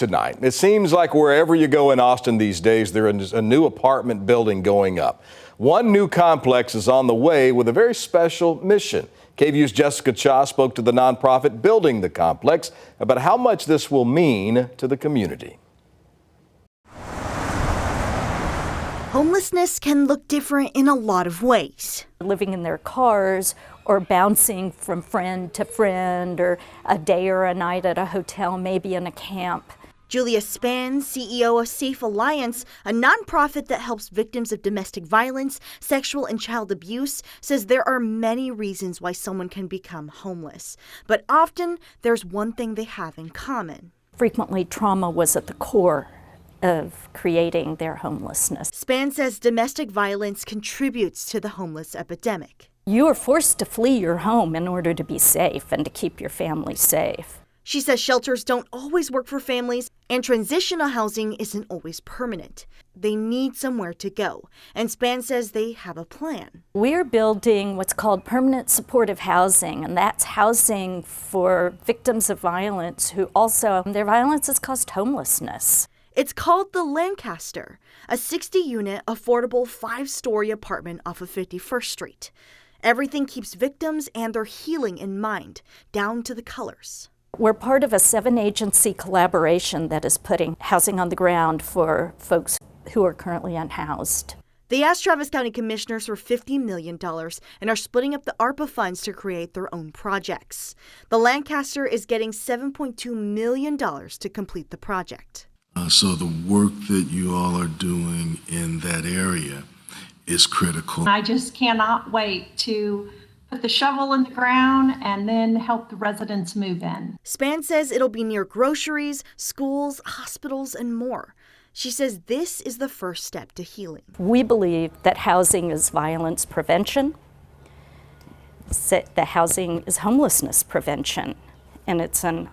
Tonight. It seems like wherever you go in Austin these days, there is a new apartment building going up. One new complex is on the way with a very special mission. KVUE's Jessica Cha spoke to the nonprofit building the complex about how much this will mean to the community. Homelessness can look different in a lot of ways. Living in their cars or bouncing from friend to friend, or a day or a night at a hotel, maybe in a camp. Julia Spann, CEO of Safe Alliance, a nonprofit that helps victims of domestic violence, sexual and child abuse, says there are many reasons why someone can become homeless. But often, there's one thing they have in common. Frequently, trauma was at the core of creating their homelessness. Spann says domestic violence contributes to the homeless epidemic. You are forced to flee your home in order to be safe and to keep your family safe. She says shelters don't always work for families, and transitional housing isn't always permanent. They need somewhere to go, and Spann says they have a plan. We're building what's called permanent supportive housing, and that's housing for victims of violence who also, their violence has caused homelessness. It's called the Lancaster, a 60-unit, affordable 5-story apartment off of 51st Street. Everything keeps victims and their healing in mind, down to the colors. We're part of a 7-agency collaboration that is putting housing on the ground for folks who are currently unhoused. They asked Travis County commissioners for $50 million and are splitting up the ARPA funds to create their own projects. The Lancaster is getting $7.2 million to complete the project. So the work that you all are doing in that area is critical. I just cannot wait to put the shovel in the ground and then help the residents move in. Spann says it'll be near groceries, schools, hospitals, and more. She says this is the first step to healing. We believe that housing is violence prevention, that housing is homelessness prevention, and it's a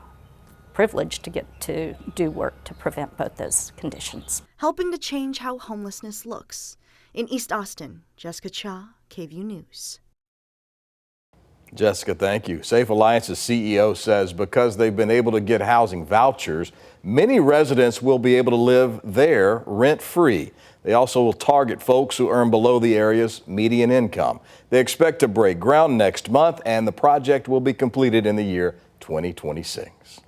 privilege to get to do work to prevent both those conditions. Helping to change how homelessness looks. In East Austin, Jessica Cha, KVUE News. Jessica, thank you. Safe Alliance's CEO says because they've been able to get housing vouchers, many residents will be able to live there rent-free. They also will target folks who earn below the area's median income. They expect to break ground next month, and the project will be completed in the year 2026.